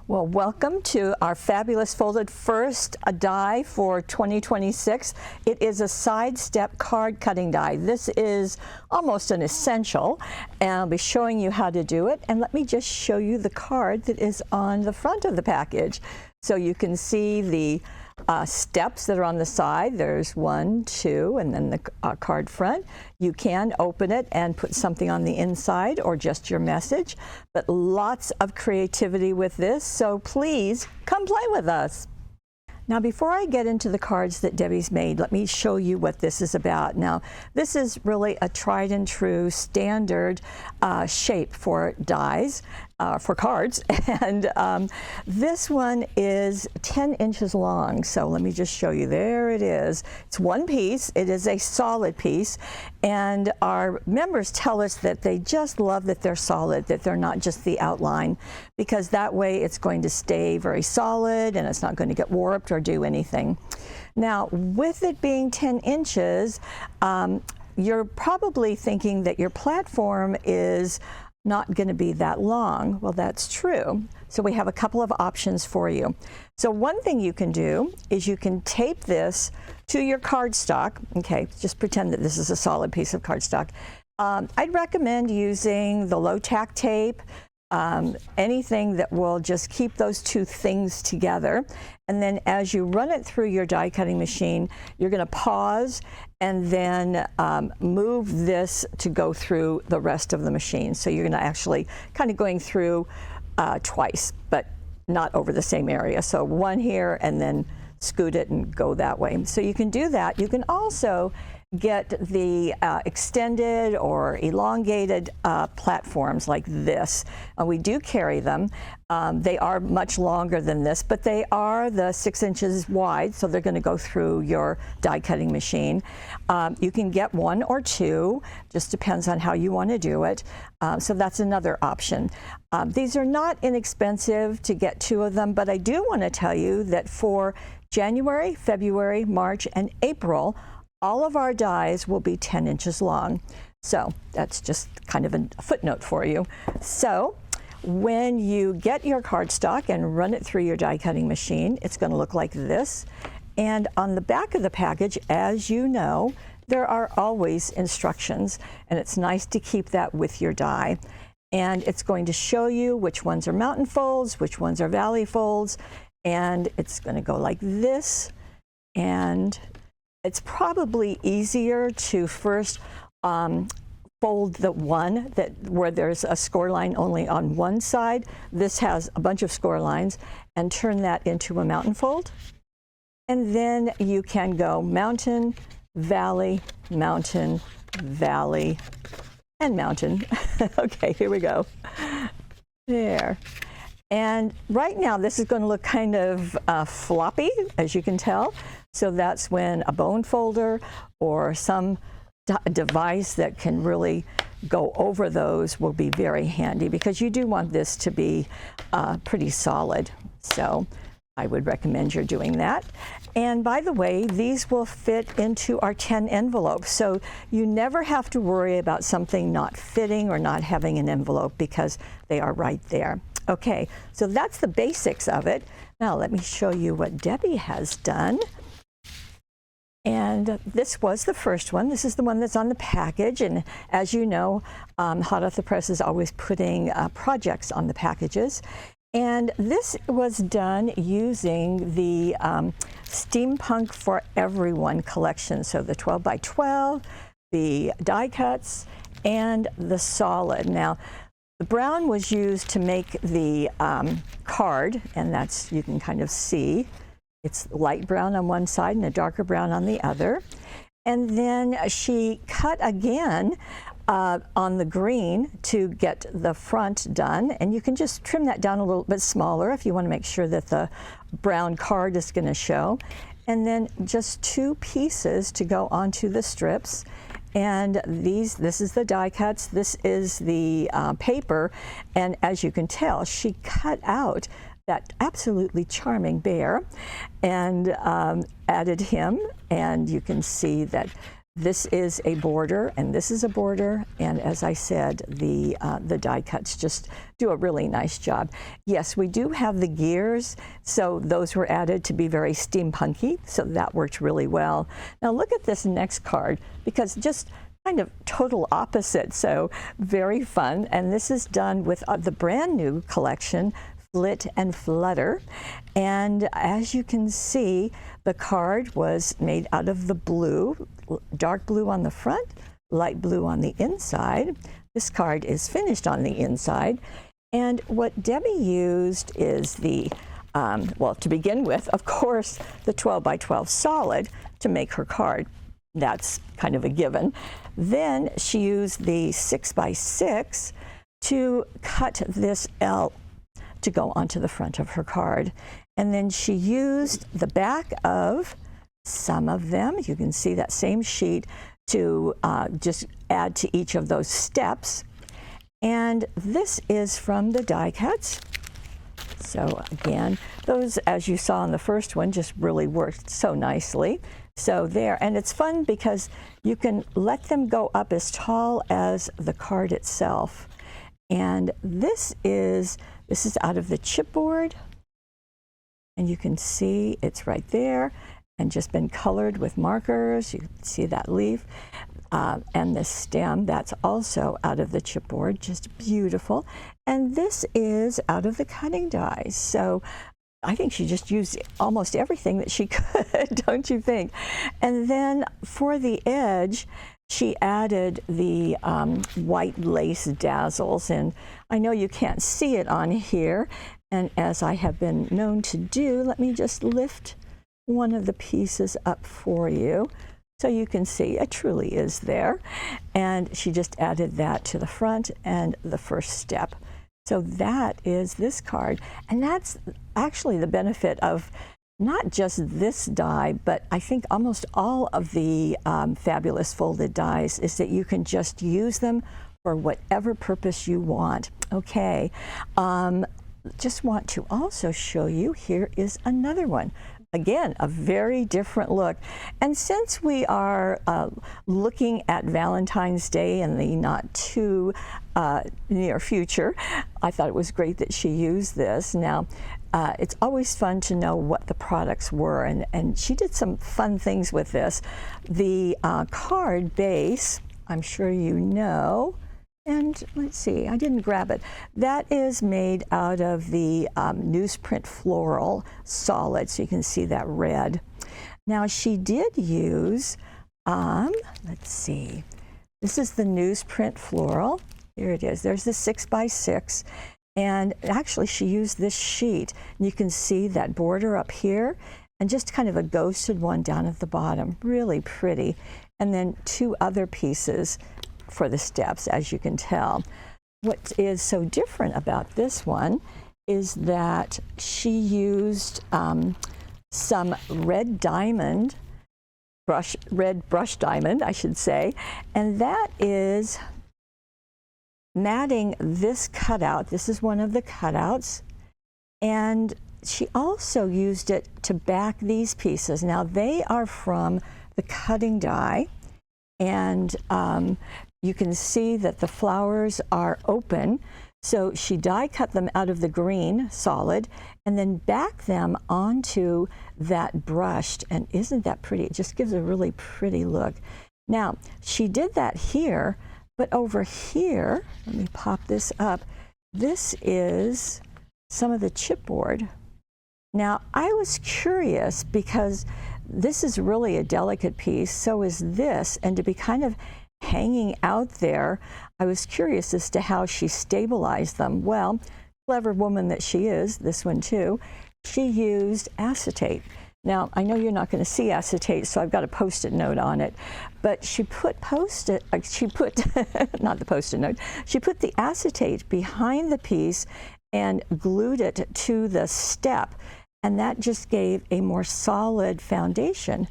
Well, welcome to our fabulous folded first die for 2026. It is a side step card cutting die. This is almost an essential, and I'll be showing you how to do it. And let me just show you the card that is on the front of the package. So you can see the steps that are on the side. There's 1, 2, and then the card front. You can open it and put something on the inside or just your message, but lots of creativity with this, so please come play with us. Now, before I get into the cards that Debbie's made, let me show you what this is about. Now, this is really a tried and true standard shape for dies, for cards, and this one is 10 inches long. So let me just show you. There it is. It's one piece. It is a solid piece, and our members tell us that they just love that they're solid, that they're not just the outline, because that way it's going to stay very solid and it's not going to get warped or do anything. Now, with it being 10 inches, you're probably thinking that your platform is not going to be that long. Well, that's true. So we have a couple of options for you. So one thing you can do is you can tape this to your cardstock. Okay, just pretend that this is a solid piece of cardstock. I'd recommend using the low tack tape, anything that will just keep those two things together. And then as you run it through your die cutting machine, you're going to pause and then move this to go through the rest of the machine. So you're going to actually kind of going through twice, but not over the same area. So one here and then scoot it and go that way. So you can do that. You can also get the extended or elongated platforms like this. We do carry them. They are much longer than this, but they are the 6 inches wide, so they're going to go through your die cutting machine. You can get 1 or 2, just depends on how you want to do it. So that's another option. These are not inexpensive to get 2 of them, but I do want to tell you that for January, February, March, and April, all of our dies will be 10 inches long. So that's just kind of a footnote for you. So when you get your cardstock and run it through your die cutting machine, it's going to look like this. And on the back of the package, as you know, there are always instructions, and it's nice to keep that with your die. And it's going to show you which ones are mountain folds, which ones are valley folds, and it's going to go like this. And it's probably easier to first fold the one where there's a score line only on one side. This has a bunch of score lines, and turn that into a mountain fold. And then you can go mountain, valley, mountain, valley, and mountain. Okay, here we go. There. And right now, this is going to look kind of floppy, as you can tell. So that's when a bone folder or some device that can really go over those will be very handy, because you do want this to be pretty solid. So I would recommend you're doing that. And by the way, these will fit into our 10 envelopes. So you never have to worry about something not fitting or not having an envelope, because they are right there. Okay, so that's the basics of it. Now let me show you what Debbie has done. And this was the first one. This is the one that's on the package. And as you know, Hot Off the Press is always putting projects on the packages. And this was done using the Steampunk for Everyone collection. So the 12 by 12, the die cuts, and the solid. Now, the brown was used to make the card, and that's, you can kind of see. It's light brown on one side and a darker brown on the other. And then she cut again on the green to get the front done. And you can just trim that down a little bit smaller if you want to make sure that the brown card is going to show. And then just 2 pieces to go onto the strips. And this is the die cuts, this is the paper. And as you can tell, she cut out that absolutely charming bear and added him, and you can see that This is a border, and this is a border, and as I said, the die cuts just do a really nice job. Yes, we do have the gears, so those were added to be very steampunky, so that worked really well. Now look at this next card, because just kind of total opposite, so very fun, and this is done with the brand new collection, Flit and Flutter, and as you can see, the card was made out of the blue, dark blue on the front, light blue on the inside. This card is finished on the inside, and what Debbie used is the, well, to begin with, of course, the 12 by 12 solid to make her card. That's kind of a given. Then she used the 6 by 6 to cut this L to go onto the front of her card. And then she used the back of some of them. You can see that same sheet to just add to each of those steps. And this is from the die cuts. So again, those, as you saw in the first one, just really worked so nicely. So there, and it's fun because you can let them go up as tall as the card itself. And this is out of the chipboard, and you can see it's right there and just been colored with markers. You can see that leaf. And the stem, that's also out of the chipboard, just beautiful. And this is out of the cutting dies. So I think she just used almost everything that she could, don't you think? And then for the edge, she added the white lace dazzles, and I know you can't see it on here, and as I have been known to do, let me just lift one of the pieces up for you so you can see it truly is there. And she just added that to the front and the first step. So that is this card, and that's actually the benefit of not just this die, but I think almost all of the fabulous folded dies is that you can just use them for whatever purpose you want. Okay, just want to also show you, here is another one. Again, a very different look. And since we are looking at Valentine's Day in the not too near future, I thought it was great that she used this. Now, it's always fun to know what the products were, and she did some fun things with this. The card base, I'm sure you know, and let's see, I didn't grab it. That is made out of the newsprint floral solid, so you can see that red. Now she did use, let's see, this is the newsprint floral. Here it is, there's the 6 by 6. And actually she used this sheet. You can see that border up here and just kind of a ghosted one down at the bottom. Really pretty. And then 2 other pieces for the steps, as you can tell. What is so different about this one is that she used some red diamond, red brush diamond, I should say, and that is matting this cutout. This is one of the cutouts, and she also used it to back these pieces. Now they are from the cutting die, and you can see that the flowers are open, so she die cut them out of the green solid and then back them onto that brushed, and isn't that pretty? It just gives a really pretty look. Now she did that here, but over here, let me pop this up, this is some of the chipboard. Now I was curious because this is really a delicate piece, so is this, and to be kind of hanging out there, I was curious as to how she stabilized them. Well, clever woman that she is, this one too, she used acetate. Now, I know you're not going to see acetate, so I've got a Post-it note on it, but she put not the Post-it note, she put the acetate behind the piece and glued it to the step, and that just gave a more solid foundation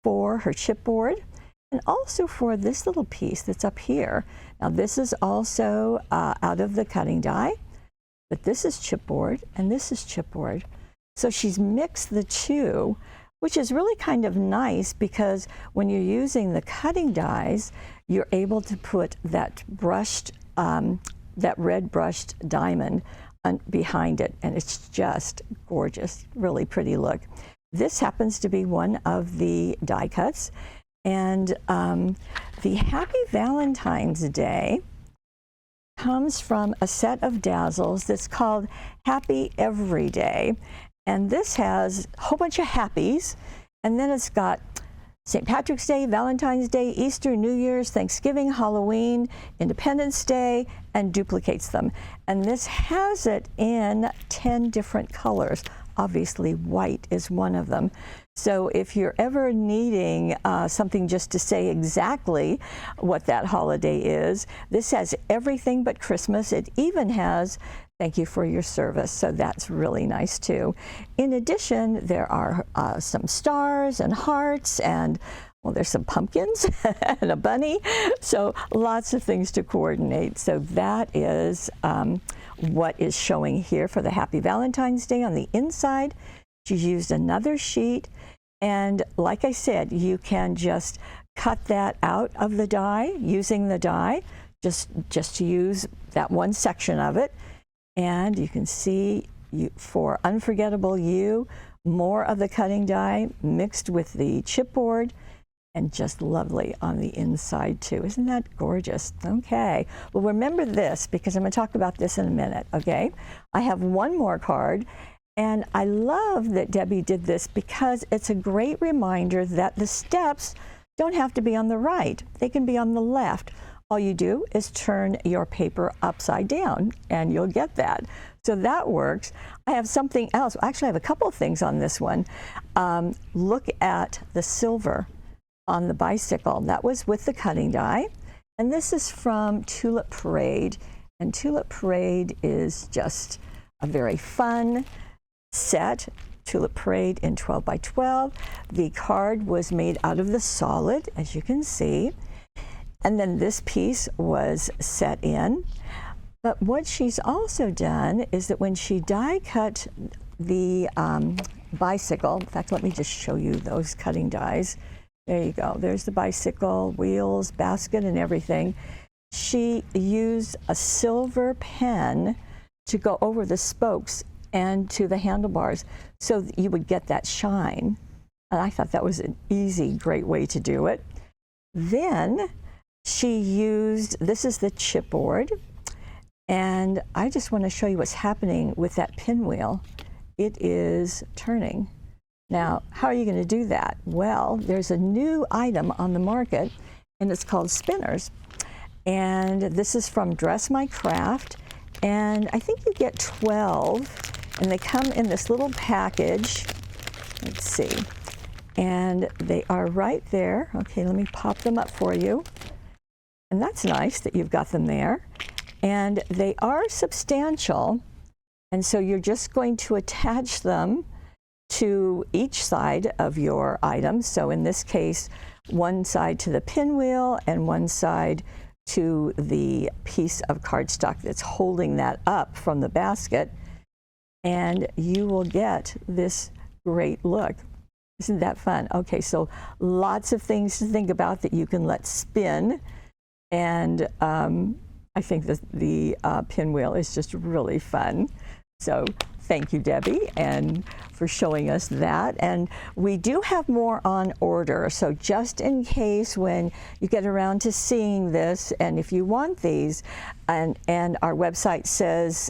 for her chipboard and also for this little piece that's up here. Now this is also out of the cutting die, but this is chipboard and this is chipboard. So she's mixed the two which is really kind of nice because when you're using the cutting dies, you're able to put that brushed, that red brushed diamond behind it, and it's just gorgeous, really pretty look. This happens to be one of the die cuts, and the Happy Valentine's Day comes from a set of dazzles that's called Happy Every Day, and this has a whole bunch of happies, and then it's got St. Patrick's Day, Valentine's Day, Easter, New Year's, Thanksgiving, Halloween, Independence Day, and duplicates them. And this has it in 10 different colors. Obviously, white is one of them. So if you're ever needing something just to say exactly what that holiday is, this has everything but Christmas. It even has thank you for your service, so that's really nice too. In addition, there are some stars and hearts, and well, there's some pumpkins and a bunny, so lots of things to coordinate. So that is what is showing here for the Happy Valentine's Day. On the inside, she's used another sheet, and like I said, you can just cut that out of the die using the die, just to use that one section of it. And you can see for Unforgettable You, more of the cutting die mixed with the chipboard, and just lovely on the inside too. Isn't that gorgeous? Okay, well, remember this, because I'm going to talk about this in a minute, okay? I have one more card, and I love that Debbie did this because it's a great reminder that the steps don't have to be on the right. They can be on the left. All you do is turn your paper upside down and you'll get that. So that works. I have something else. Actually, I have a couple of things on this one. Look at the silver on the bicycle. That was with the cutting die. And this is from Tulip Parade. And Tulip Parade is just a very fun set. Tulip Parade in 12 by 12. The card was made out of the solid, as you can see. And then this piece was set in. But what she's also done is that when she die cut the bicycle, in fact, let me just show you those cutting dies. There you go. There's the bicycle, wheels, basket, and everything. She used a silver pen to go over the spokes and to the handlebars so that you would get that shine. And I thought that was an easy, great way to do it. Then she used, this is the chipboard, and I just want to show you what's happening with that pinwheel. It is turning. Now, how are you going to do that? Well, there's a new item on the market, and it's called spinners. And this is from Dress My Craft, and I think you get 12, and they come in this little package. Let's see. And they are right there. Okay, let me pop them up for you. And that's nice that you've got them there. And they are substantial. And so you're just going to attach them to each side of your item. So in this case, one side to the pinwheel and one side to the piece of cardstock that's holding that up from the basket. And you will get this great look. Isn't that fun? Okay, so lots of things to think about that you can let spin. And I think the pinwheel is just really fun. So thank you, Debbie, and for showing us that. And we do have more on order. So just in case when you get around to seeing this, and if you want these, and our website says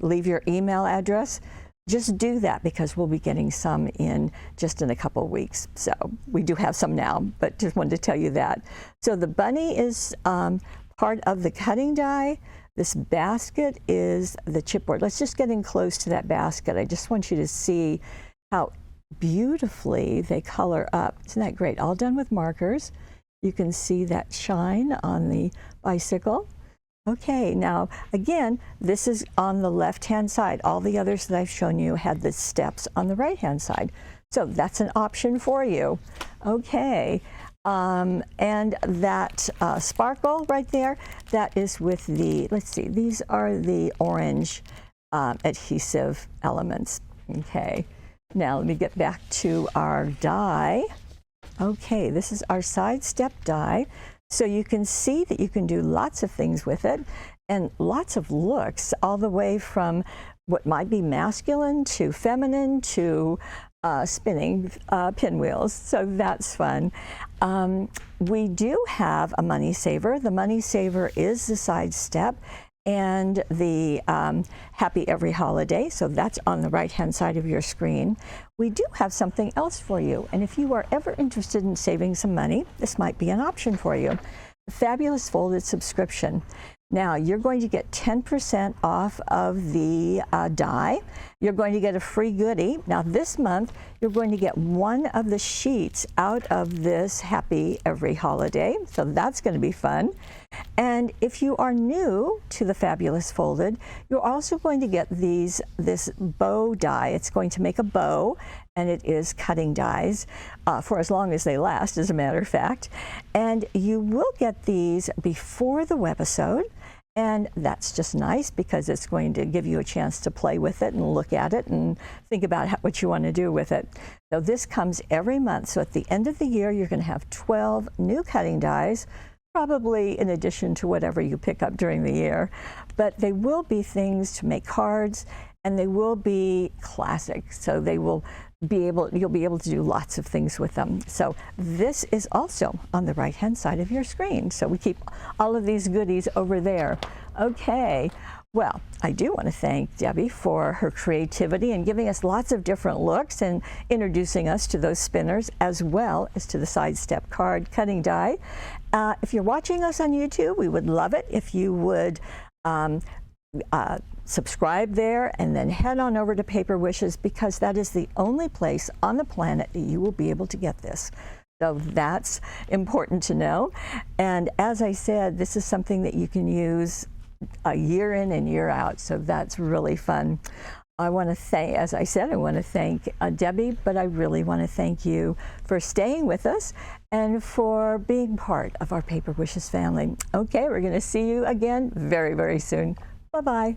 leave your email address, just do that because we'll be getting some in just in a couple of weeks. So we do have some now, but just wanted to tell you that. So the bunny is part of the cutting die. This basket is the chipboard. Let's just get in close to that basket. I just want you to see how beautifully they color up. Isn't that great? All done with markers. You can see that shine on the bicycle. Okay, now again, this is on the left-hand side. All the others that I've shown you had the steps on the right-hand side. So that's an option for you. Okay, and that sparkle right there, that is with the, let's see, these are the orange adhesive elements. Okay, Now let me get back to our die. Okay, this is our sidestep die. So you can see that you can do lots of things with it and lots of looks, all the way from what might be masculine to feminine to spinning pinwheels. So that's fun. We do have a money saver. The money saver is the sidestep and the Happy Every Holiday, so that's on the right-hand side of your screen. We do have something else for you, and if you are ever interested in saving some money, this might be an option for you. The Fabulous Folded subscription. Now, you're going to get 10% off of the die. You're going to get a free goodie. Now, this month, you're going to get one of the sheets out of this Happy Every Holiday, so that's going to be fun. And if you are new to the Fabulous Folded, you're also going to get this bow die. It's going to make a bow, and it is cutting dies for as long as they last, as a matter of fact. And you will get these before the webisode, and that's just nice because it's going to give you a chance to play with it and look at it and think about what you want to do with it. So this comes every month. So at the end of the year, you're going to have 12 new cutting dies, probably in addition to whatever you pick up during the year. But they will be things to make cards, and they will be classic. So they will you'll be able to do lots of things with them. So this is also on the right-hand side of your screen. So we keep all of these goodies over there. Okay. Well, I do want to thank Debbie for her creativity and giving us lots of different looks and introducing us to those spinners as well as to the sidestep card cutting die. If you're watching us on YouTube, we would love it if you would subscribe there and then head on over to Paper Wishes, because that is the only place on the planet that you will be able to get this. So that's important to know. And as I said, this is something that you can use a year in and year out. So that's really fun. I want to thank, as I said, I want to thank Debbie, but I really want to thank you for staying with us and for being part of our Paper Wishes family. Okay, we're going to see you again very, very soon. Bye-bye.